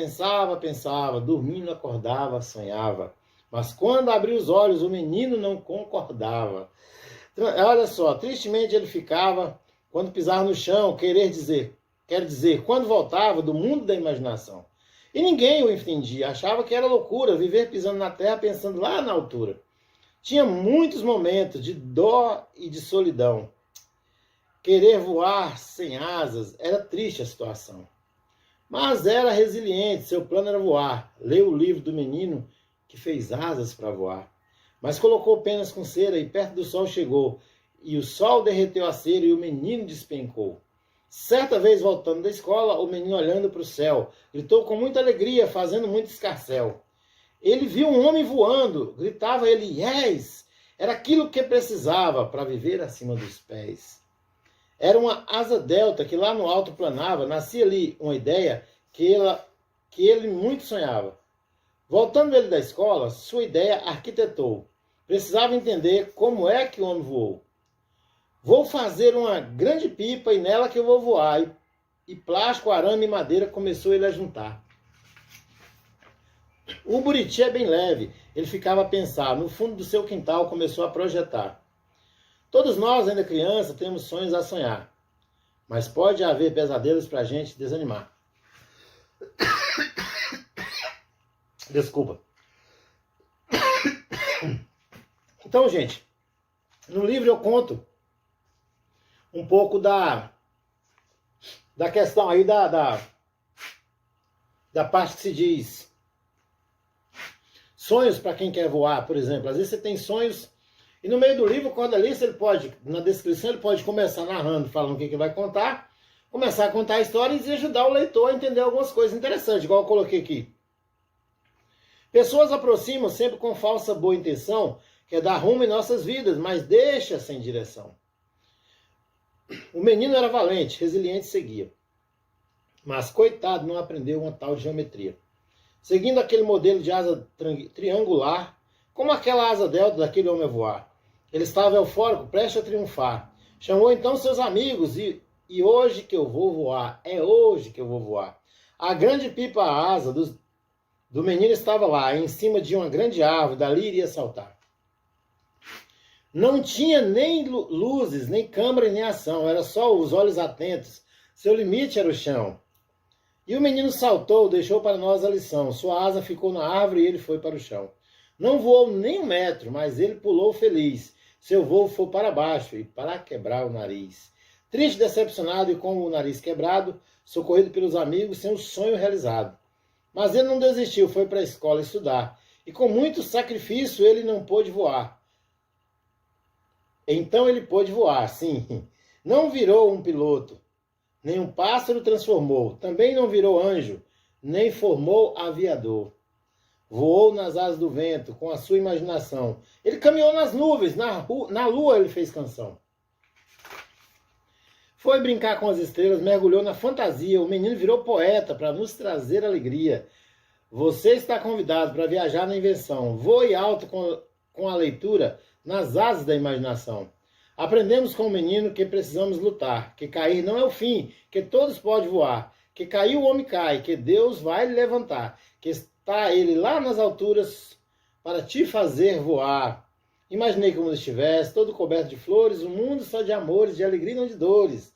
dormindo acordava, sonhava. Mas quando abriu os olhos, o menino não concordava. Olha só, tristemente ele ficava quando pisava no chão, quer dizer, quando voltava do mundo da imaginação. E ninguém o entendia, achava que era loucura viver pisando na terra pensando lá na altura. Tinha muitos momentos de dó e de solidão. Querer voar sem asas, era triste a situação. Mas era resiliente, seu plano era voar. Leu o livro do menino que fez asas para voar. Mas colocou penas com cera e perto do sol chegou. E o sol derreteu a cera e o menino despencou. Certa vez, voltando da escola, o menino olhando para o céu, gritou com muita alegria, fazendo muito escarcéu. Ele viu um homem voando, gritava ele, yes! Era aquilo que precisava para viver acima dos pés. Era uma asa delta que lá no alto planava, nascia ali uma ideia que ele muito sonhava. Voltando ele da escola, sua ideia arquitetou. Precisava entender como é que o homem voou. Vou fazer uma grande pipa e nela que eu vou voar. E plástico, arame e madeira começou ele a juntar. O Buriti é bem leve. Ele ficava a pensar. No fundo do seu quintal começou a projetar. Todos nós, ainda criança, temos sonhos a sonhar. Mas pode haver pesadelos para a gente desanimar. Desculpa. Então, gente, no livro eu conto um pouco da questão aí da parte que se diz sonhos para quem quer voar, por exemplo. Às vezes você tem sonhos e no meio do livro, o cordelista, ele pode, na descrição, ele pode começar narrando, falando o que vai contar, começar a contar a história e ajudar o leitor a entender algumas coisas interessantes, igual eu coloquei aqui. Pessoas aproximam sempre com falsa boa intenção, quer dar rumo em nossas vidas, mas deixa sem direção. O menino era valente, resiliente e seguia. Mas, coitado, não aprendeu uma tal de geometria. Seguindo aquele modelo de asa triangular, como aquela asa delta daquele homem a voar. Ele estava eufórico, prestes a triunfar. Chamou então seus amigos e hoje que eu vou voar, é hoje que eu vou voar. A grande pipa asa do menino estava lá, em cima de uma grande árvore, dali iria saltar. Não tinha nem luzes, nem câmera, nem ação, era só os olhos atentos. Seu limite era o chão. E o menino saltou, deixou para nós a lição. Sua asa ficou na árvore e ele foi para o chão. Não voou nem 1 metro, mas ele pulou feliz. Seu voo foi para baixo e para quebrar o nariz. Triste, decepcionado e com o nariz quebrado, socorrido pelos amigos, sem um sonho realizado. Mas ele não desistiu, foi para a escola estudar. E com muito sacrifício ele não pôde voar. Então ele pôde voar, sim. Não virou um piloto, nem um pássaro transformou. Também não virou anjo, nem formou aviador. Voou nas asas do vento, com a sua imaginação. Ele caminhou nas nuvens, na lua ele fez canção. Foi brincar com as estrelas, mergulhou na fantasia. O menino virou poeta para nos trazer alegria. Você está convidado para viajar na invenção. Voe alto com a leitura nas asas da imaginação. Aprendemos com o menino que precisamos lutar, que cair não é o fim, que todos podem voar, que cair o homem cai, que Deus vai lhe levantar, que está ele lá nas alturas para te fazer voar. Imaginei como estivesse, todo coberto de flores, um mundo só de amores, de alegria e não de dores.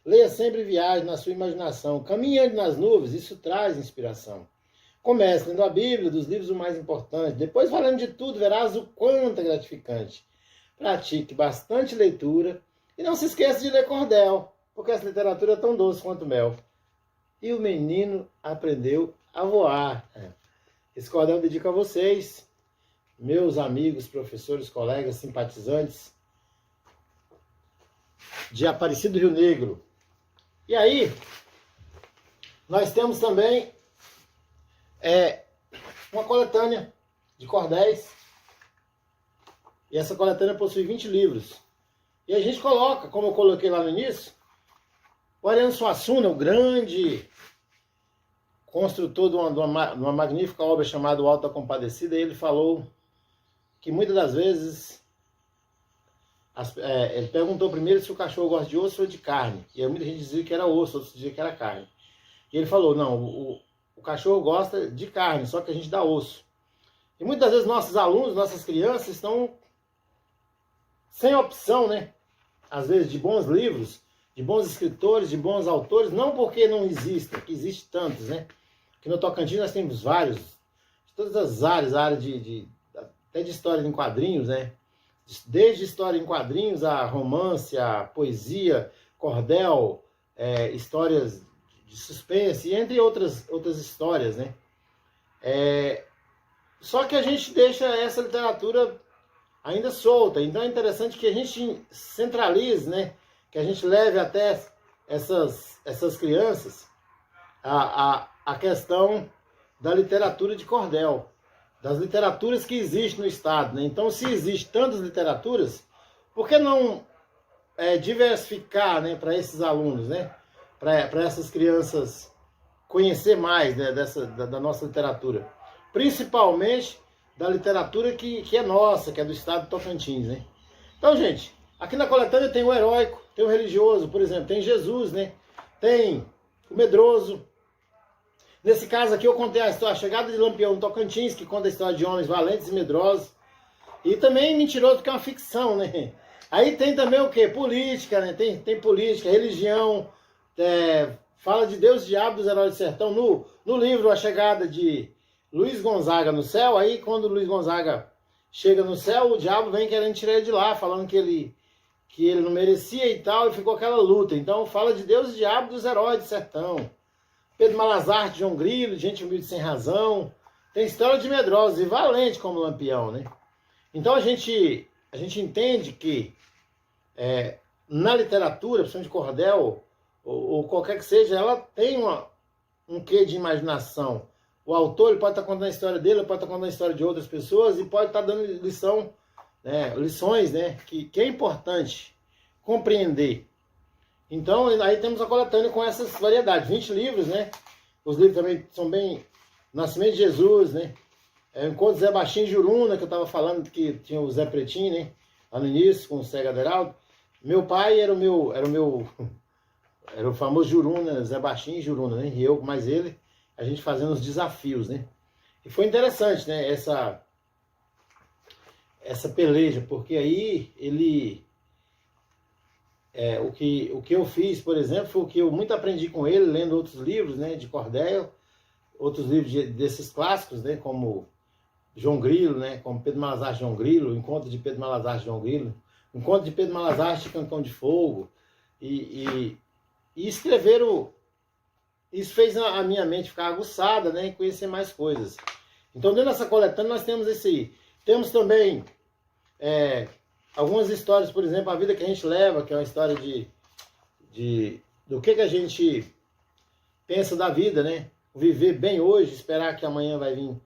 Leia sempre viagem na sua imaginação, caminhando nas nuvens, isso traz inspiração. Comece lendo a Bíblia, dos livros o mais importante, depois falando de tudo, verás o quanto é gratificante. Pratique bastante leitura e não se esqueça de ler cordel, porque essa literatura é tão doce quanto mel. E o menino aprendeu a voar. Esse cordel eu dedico a vocês, meus amigos, professores, colegas, simpatizantes de Aparecido do Rio Negro. E aí, nós temos também uma coletânea de cordéis. E essa coletânea possui 20 livros. E a gente coloca, como eu coloquei lá no início, o Ariano Suassuna, o grande construtor de uma magnífica obra chamada O Alto da Compadecida, ele falou que muitas das vezes ele perguntou primeiro se o cachorro gosta de osso ou de carne. E aí muita gente dizia que era osso, outros diziam que era carne. E ele falou, não, o cachorro gosta de carne, só que a gente dá osso. E muitas vezes nossos alunos, nossas crianças estão sem opção, né? Às vezes de bons livros, de bons escritores, de bons autores, não porque não existem, que existem tantos, né? Aqui no Tocantins nós temos vários, de todas as áreas, até de história em quadrinhos, né? Desde história em quadrinhos, a romance, a poesia, cordel, histórias de suspense, e entre outras histórias, né? Só que a gente deixa essa literatura ainda solta, então é interessante que a gente centralize, né? Que a gente leve até essas crianças a questão da literatura de cordel, das literaturas que existem no Estado, né? Então, se existem tantas literaturas, por que não diversificar, né, para esses alunos, né? Para essas crianças conhecer mais, né, da nossa literatura, principalmente da literatura que é nossa, que é do Estado do Tocantins, né? Então, gente, aqui na coletânea tem o heróico, tem o religioso, por exemplo, tem Jesus, né? Tem o medroso. Nesse caso aqui eu contei a chegada de Lampião no Tocantins, que conta a história de homens valentes e medrosos. E também mentiroso, porque é uma ficção, né? Aí tem também o quê? Política, né? Tem política, religião, fala de Deus e Diabo dos Heróis do Sertão. No livro A Chegada de Luiz Gonzaga no Céu, aí quando Luiz Gonzaga chega no céu, o diabo vem querendo tirar ele de lá, falando que ele não merecia e tal, e ficou aquela luta. Então fala de Deus e Diabo dos Heróis do Sertão. Pedro Malazarte, de João Grilo, gente humilde sem razão. Tem história de medrosos e valente como Lampião, né? Então a gente entende que na literatura, principalmente de cordel, ou qualquer que seja, ela tem um quê de imaginação. O autor ele pode estar contando a história dele, pode estar contando a história de outras pessoas e pode estar dando lição né, lições, né, que é importante compreender. Então, aí temos a coletânea com essas variedades, 20 livros, né? Os livros também são bem... Nascimento de Jesus, né? Encontro de Zé Baixinho e Juruna, que eu estava falando que tinha o Zé Pretinho, né? Lá no início, com o Cego Aderaldo. Meu pai era o famoso Juruna, Zé Baixinho e Juruna, né? E eu, mais ele, a gente fazendo os desafios, né? E foi interessante, né? Essa peleja, porque aí ele... o que eu fiz, por exemplo, foi o que eu muito aprendi com ele, lendo outros livros, né? De Cordel, outros livros desses clássicos, né? Como João Grilo, né? Como Pedro Malazarte João Grilo, Encontro de Pedro Malazarte João Grilo, Encontro de Pedro Malazarte Cancão de Fogo, e escreveram... Isso fez a minha mente ficar aguçada, né? E conhecer mais coisas. Então, dentro dessa coletânea, nós temos temos também algumas histórias, por exemplo, a vida que a gente leva, que é uma história do que a gente pensa da vida, né? Viver bem hoje, esperar que amanhã vai vir.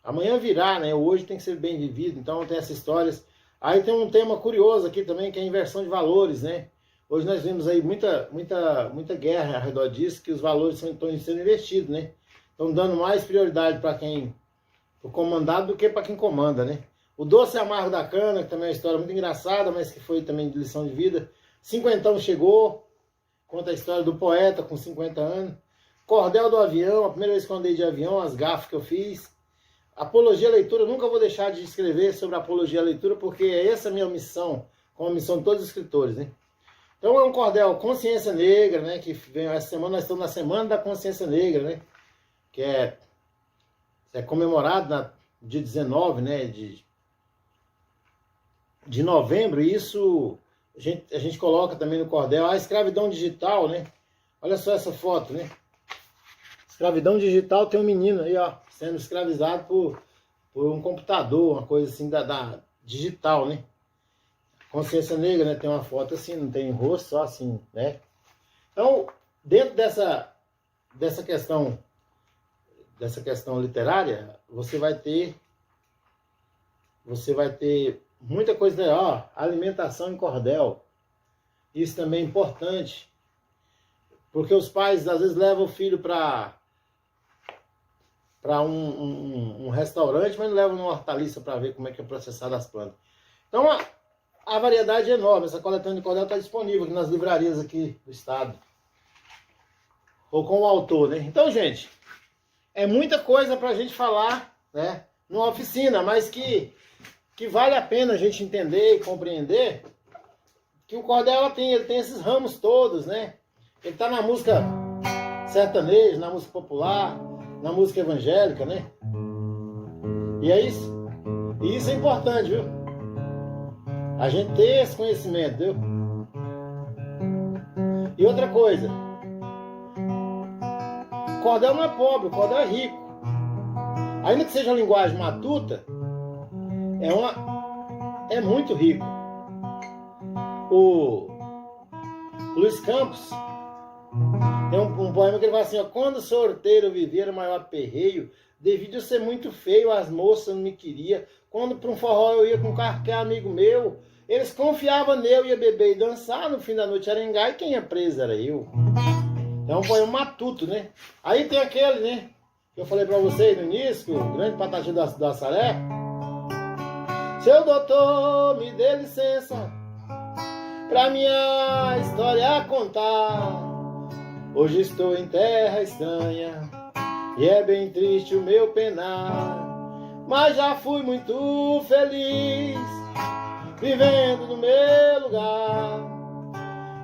Amanhã virá, né? O hoje tem que ser bem vivido. Então, tem essas histórias. Aí tem um tema curioso aqui também, que é a inversão de valores, né? Hoje nós vemos aí muita guerra ao redor disso, que os valores estão sendo investidos, né? Estão dando mais prioridade para o comandado do que para quem comanda, né? O Doce e Amargo da Cana, que também é uma história muito engraçada, mas que foi também de lição de vida. Cinquentão Chegou, conta a história do poeta com 50 anos. Cordel do Avião, a primeira vez que eu andei de avião, as gafas que eu fiz. Apologia à Leitura, eu nunca vou deixar de escrever sobre Apologia à Leitura, porque essa é a minha missão, como a missão de todos os escritores, né? Então é um cordel Consciência Negra, né? Que vem essa semana, nós estamos na Semana da Consciência Negra, né? Que é comemorado no dia 19, né? De novembro, e isso a gente coloca também no cordel. A escravidão digital, né? Olha só essa foto, né? Escravidão digital, tem um menino aí, ó, sendo escravizado por um computador, uma coisa assim da digital, né? Consciência Negra, né? Tem uma foto assim, não tem rosto, só assim, né? Então, dentro dessa questão literária, você vai ter muita coisa, né? Ó, alimentação em cordel. Isso também é importante, porque os pais às vezes levam o filho para um restaurante, mas não levam numa hortaliça para ver como é que é processado as plantas. Então, a variedade é enorme. Essa coletânea de cordel está disponível aqui nas livrarias aqui do estado, ou com o autor, né? Então, gente, é muita coisa para a gente falar, né? Numa oficina, mas que vale a pena a gente entender e compreender que o cordel ele tem esses ramos todos, né? Ele está na música sertaneja, na música popular, na música evangélica, né? E é isso. E isso é importante, viu? A gente ter esse conhecimento, viu? E outra coisa, o cordel não é pobre, o cordel é rico. Ainda que seja uma linguagem matuta, é muito rico. O Luiz Campos tem um poema que ele fala assim, ó: quando sorteiro viver o maior perreio, devido a ser muito feio, as moças não me queriam. Quando para um forró eu ia com um carro que é amigo meu, eles confiavam nele, ia beber e dançar, no fim da noite era engar, e quem ia preso era eu. É um poema matuto, né? Aí tem aquele, né, que eu falei pra vocês no início, o grande Patativa do Assaré. Seu doutor, me dê licença pra minha história contar. Hoje estou em terra estranha e é bem triste o meu penar, mas já fui muito feliz vivendo no meu lugar.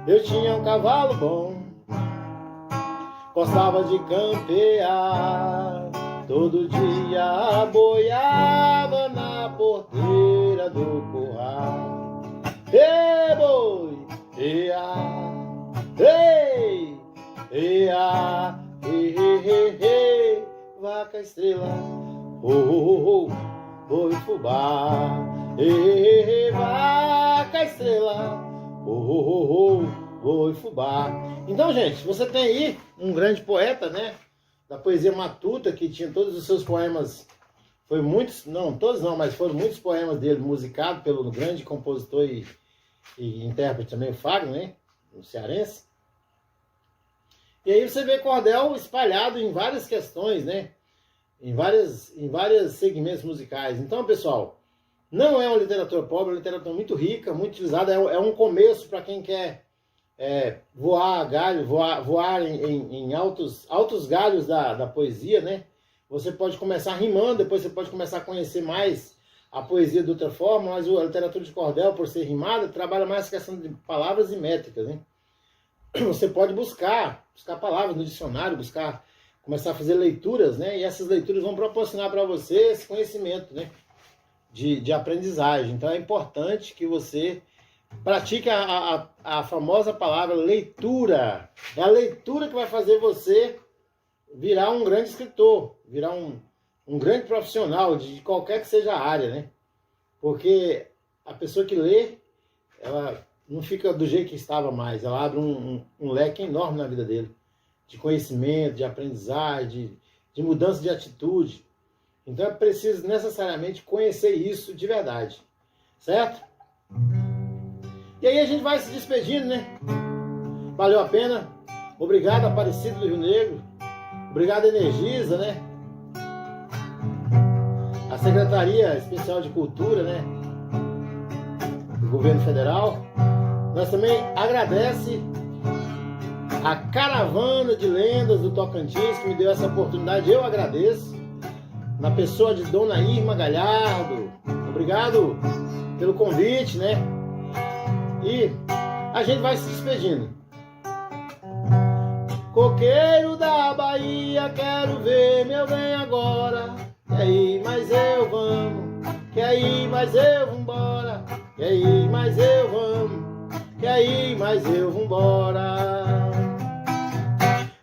Eu tinha um cavalo bom, gostava de campear, todo dia boiava na porteira do curral. Ei, boi, ea, ei, ea, ei, vaca estrela, boi fubá, vaca estrela, boi fubá. Então, gente, você tem aí um grande poeta, né, da poesia matuta, que tinha todos os seus poemas foi muitos, não, todos não, mas foram muitos poemas dele musicados pelo grande compositor e intérprete também, o Fagner, né? O cearense. E aí você vê cordel espalhado em várias questões, né? Em vários segmentos musicais. Então, pessoal, não é uma literatura pobre, é uma literatura muito rica, muito utilizada. É um começo para quem quer voar galho, voar em altos galhos da poesia, né? Você pode começar rimando, depois você pode começar a conhecer mais a poesia de outra forma, mas a literatura de cordel, por ser rimada, trabalha mais a questão de palavras e métricas, né? Você pode buscar palavras no dicionário, começar a fazer leituras, né? E essas leituras vão proporcionar para você esse conhecimento, né? De aprendizagem. Então é importante que você pratique a famosa palavra leitura. É a leitura que vai fazer você virar um grande escritor, virar um grande profissional de qualquer que seja a área, né? Porque a pessoa que lê, ela não fica do jeito que estava mais, ela abre um leque enorme na vida dele, de conhecimento, de aprendizagem, de mudança de atitude. Então é preciso necessariamente conhecer isso de verdade, certo? E aí a gente vai se despedindo, né? Valeu a pena. Obrigado, Aparecido do Rio Negro. Obrigado, Energisa, né? A Secretaria Especial de Cultura, né? Do Governo Federal. Nós também agradece a Caravana de Lendas do Tocantins, que me deu essa oportunidade. Eu agradeço. Na pessoa de Dona Irma Galhardo. Obrigado pelo convite, né? E a gente vai se despedindo. Coqueiro da Bahia, quero ver meu bem agora. Quer ir, mas eu vamos. Quer ir, mas eu vambora. Quer ir, mas eu vamos. Quer ir, mas eu vambora.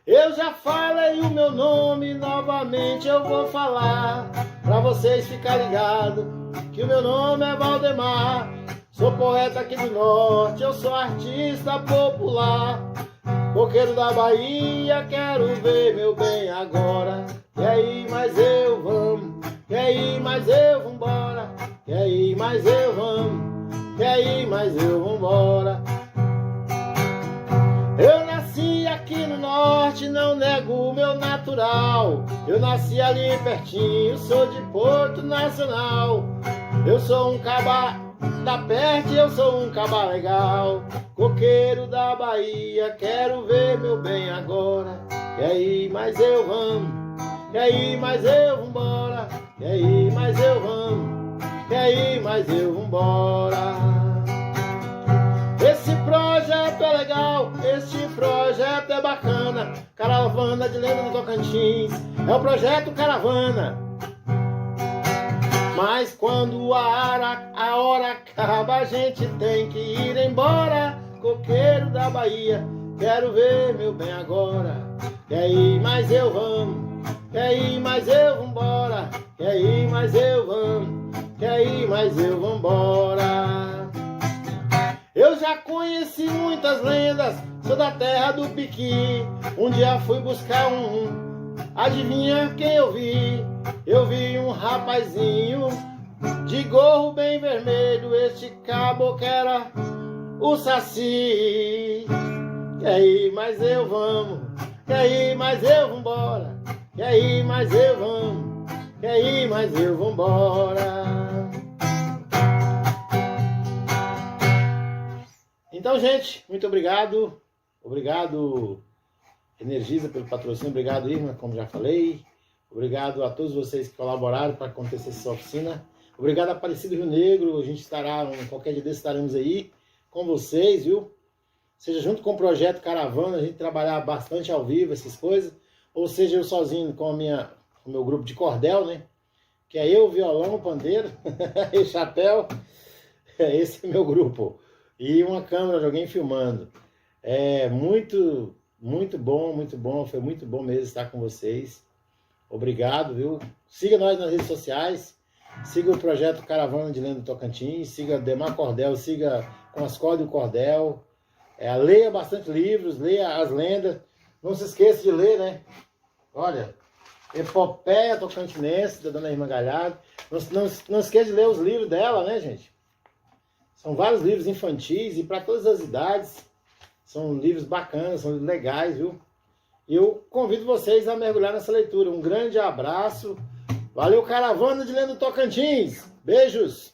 Eu já falei o meu nome, novamente eu vou falar, pra vocês ficarem ligados, que o meu nome é Valdemar. Sou poeta aqui do norte, eu sou artista popular. Coqueiro da Bahia, quero ver meu bem agora. Quer ir, mas eu vamos. Quer ir, mas eu vambora. Quer ir, mas eu vamos. Quer ir, mas eu vambora. Eu nasci aqui no norte, não nego o meu natural. Eu nasci ali pertinho, sou de Porto Nacional. Eu sou um cabá da perto, eu sou um cabá legal. Coqueiro da Bahia, quero ver meu bem agora. Quer ir, mas eu vamos. Quer ir, mas eu vambora. Quer ir, mas eu vamos. Quer ir, mas eu vambora. Esse projeto é legal, este projeto é bacana. Caravana de Lenda do Tocantins, é o projeto Caravana. Mas quando a hora acaba, a gente tem que ir embora. Coqueiro da Bahia, quero ver meu bem agora. Quer ir, mas eu vamos. Quer ir, mas eu vambora. Quer ir, mas eu vamos. Quer ir, mas eu vambora. Eu já conheci muitas lendas, sou da terra do Piqui. Um dia fui buscar adivinha quem eu vi? Eu vi um rapazinho de gorro bem vermelho. Este caboclo era o Saci. Quer ir, mas eu vamos. Quer ir, mas eu vambora. Quer ir, mas eu vamos. Quer ir, mas eu vambora. Então, gente, muito obrigado. Obrigado, Energisa, pelo patrocínio. Obrigado, Irma, como já falei. Obrigado a todos vocês que colaboraram para acontecer essa oficina. Obrigado, Aparecido Rio Negro. A gente estará, qualquer dia desses estaremos aí com vocês, viu? Seja junto com o projeto Caravana, a gente trabalhar bastante ao vivo, essas coisas. Ou seja, eu sozinho com o meu grupo de cordel, né? Que é eu, violão, pandeiro e chapéu. Esse é o meu grupo. E uma câmera de alguém filmando. É muito bom. Foi muito bom mesmo estar com vocês. Obrigado, viu? Siga nós nas redes sociais. Siga o projeto Caravana de Lenda do Tocantins. Siga Demar Cordel. Siga Com as Cordas do Cordel. Leia bastante livros. Leia as lendas. Não se esqueça de ler, né? Olha, Epopeia Tocantinense, da Dona Irmã Galhardo. Não esqueça de ler os livros dela, né, gente? São vários livros infantis e para todas as idades. São livros bacanas, são livros legais, viu? E eu convido vocês a mergulhar nessa leitura. Um grande abraço. Valeu, Caravana de Lendo Tocantins. Beijos!